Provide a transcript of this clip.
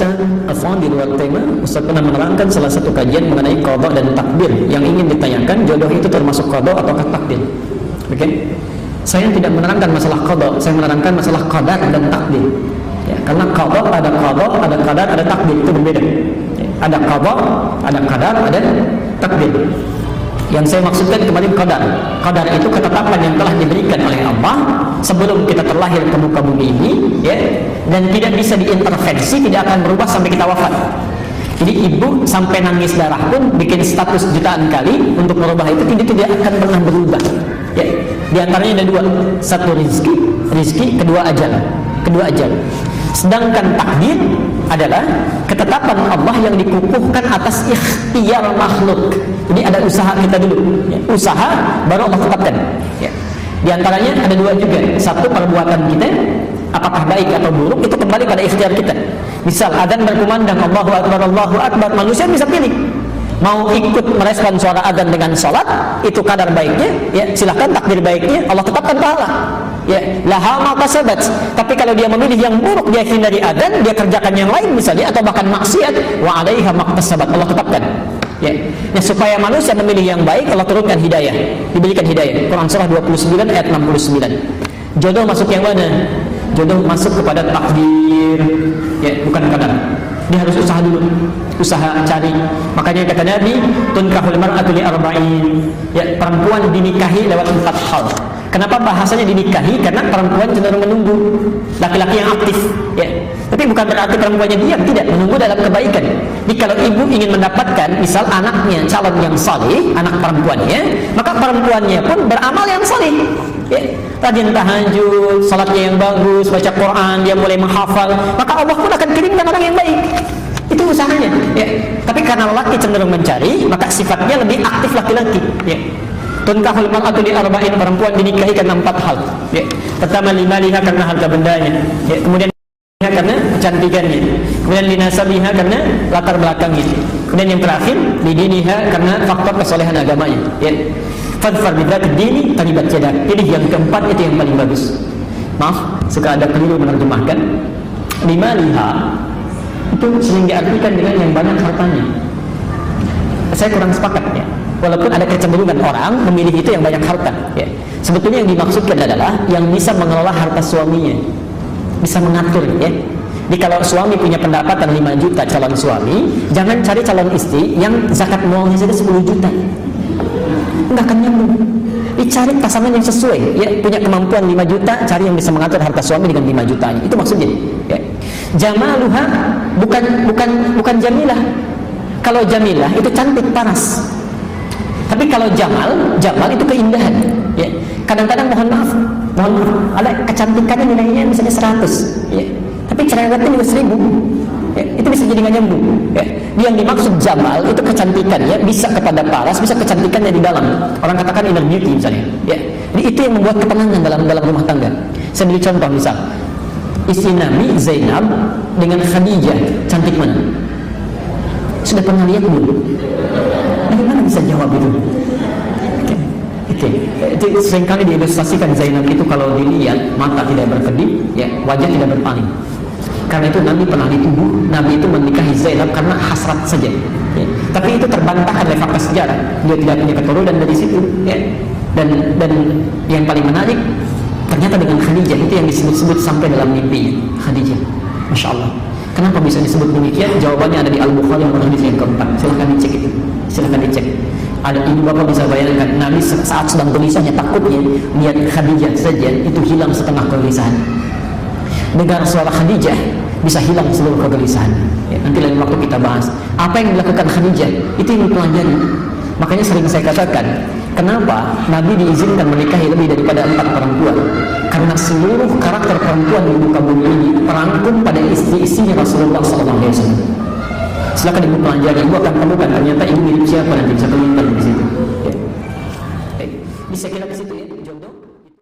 Ustaz Afwan di luar tema, Ustaz pernah menerangkan salah satu kajian mengenai qada dan takdir. Yang ingin ditanyakan, jodoh itu termasuk qada ataukah takdir? Oke? Saya tidak menerangkan masalah qada, saya menerangkan masalah qadar dan takdir. Ya, karena qada, ada qadar, ada takdir, itu berbeda. Ya, ada qada, ada qadar, ada takdir. Yang saya maksudkan kemarin qadar. Qadar itu ketetapan yang telah diberikan oleh Allah sebelum kita terlahir ke muka bumi ini, ya, dan tidak bisa diintervensi, tidak akan berubah sampai kita wafat. Jadi ibu sampai nangis darah pun bikin status jutaan kali untuk merubah itu tidak akan pernah berubah. Ya, di antaranya ada dua, satu rizki, kedua ajal. Sedangkan takdir adalah ketetapan Allah yang dikukuhkan atas ikhtiar makhluk. Jadi ada usaha kita dulu, ya. Usaha baru Allah tetapkan. Ya. Di antaranya ada dua juga. Satu, perbuatan kita apakah baik atau buruk itu kembali pada ikhtiar kita. Misal adzan berkumandang Allahu Akbar, manusia bisa pilih mau ikut merespon suara adzan dengan sholat, itu kadar baiknya, ya silahkan, takdir baiknya Allah tetapkan pahala. Ya, laha ma kasabat. Tapi kalau dia memilih yang buruk, dia hindari adzan, dia kerjakan yang lain misalnya, atau bahkan maksiat, wa 'alaiha maktasabat, Allah tetapkan. Ya, nah, supaya manusia memilih yang baik, Allah turunkan hidayah, diberikan hidayah. Quran surah 29 ayat 69. Jodoh masuk yang mana? Jodoh masuk kepada takdir, ya, bukan kadar. Dia harus usaha dulu, usaha cari. Makanya kata Nabi, tunkahul mar'atu li arba'in. Ya, perempuan dinikahi lewat 4 hal. Kenapa bahasanya dinikahi? Karena perempuan cenderung menunggu laki-laki yang aktif, ya. Tapi bukan berarti perempuannya diam, tidak, menunggu dalam kebaikan. Jadi kalau ibu ingin mendapatkan misal anaknya calon yang saleh, anak perempuannya, maka perempuannya pun beramal yang saleh, ya. Rajin tahajud, salatnya yang bagus, baca Quran, dia mulai menghafal, maka Allah pun akan kirimkan orang yang baik. Itu usahanya, ya. Tapi karena laki cenderung mencari, maka sifatnya lebih aktif laki-laki, ya. Tunkahul mar'atu li arba'in, perempuan dinikahi karena 4 hal. Ya. Pertama, limaliha, karena harta bendanya. Ya. Kemudian karena kecantikannya. Kemudian linasabiha, karena latar belakangnya. Kemudian yang terakhir, lidiniha, karena faktor kesolehan agamanya. Ya. Fadfar bidzatid dini taribat yadak. Pilih yang keempat, itu yang paling bagus. Maaf, suka ada keliru menerjemahkan. Limaliha itu sering diartikan dengan yang banyak hartanya. Saya kurang sepakat, ya. Walaupun ada kecenderungan orang memilih itu yang banyak harta, ya. Sebetulnya yang dimaksudkan adalah yang bisa mengelola harta suaminya, bisa mengatur, ya. Jadi kalau suami punya pendapatan 5 juta calon suami, jangan cari calon istri yang zakat mualnya saja 10 juta, enggak akan nyambung. Dicari pasangan yang sesuai, ya, punya kemampuan 5 juta, cari yang bisa mengatur harta suami dengan 5 jutanya. Itu maksudnya, ya. Jamaluha bukan jamilah. Kalau jamilah itu cantik, paras. Tapi kalau jamal itu keindahan, ya. Kadang-kadang mohon maaf, ada kecantikannya nilainya misalnya 100, ya. Tapi cerewetnya juga 1000, ya. Itu bisa jadi nggak nyambung, ya. Yang dimaksud jamal itu kecantikan, ya, bisa kepada paras, bisa kecantikannya di dalam. Orang katakan inner beauty misalnya, ya. Jadi itu yang membuat ketenangan dalam rumah tangga. Saya beri contoh, misal istri Nabi Zainab dengan Khadijah, cantik mana? Sudah pernah lihat belum? Bagaimana bisa jawab itu? Oke. Itu seringkali diilustrasikan Zainab itu kalau dilihat mata tidak berkedip, ya, wajah tidak berpaling. Karena itu Nabi pernah dituduh, Nabi itu menikahi Zainab karena hasrat saja, ya. Tapi itu terbantahkan oleh fakta sejarah. Dia tidak punya keturunan dari situ, ya. Dan yang paling menarik, ternyata dengan Khadijah itu yang disebut-sebut sampai dalam mimpi Khadijah. Masya Allah. Kenapa bisa disebut demikian? Jawabannya ada di Al-Bukhari nomor hadis yang keempat. Silahkan dicek itu. Silahkan dicek. Ada, ibu bapak bisa bayangkan, Nabi saat sedang gelisahnya, takutnya lihat Khadijah saja itu hilang setengah kegelisahan. Dengar suara Khadijah bisa hilang seluruh kegelisahan, ya. Nanti lain waktu kita bahas apa yang dilakukan Khadijah, itu yang dipelajari. Makanya sering saya katakan, kenapa Nabi diizinkan menikahi lebih daripada 4 perempuan? Karena seluruh karakter perempuan di muka bumi ini terangkum pada istri-istrinya Rasulullah SAW. Silakan ibu pelajari, ibu akan temukan ternyata ibu mirip siapa, nanti bisa kelihatan di situ. Ya. Bisa kita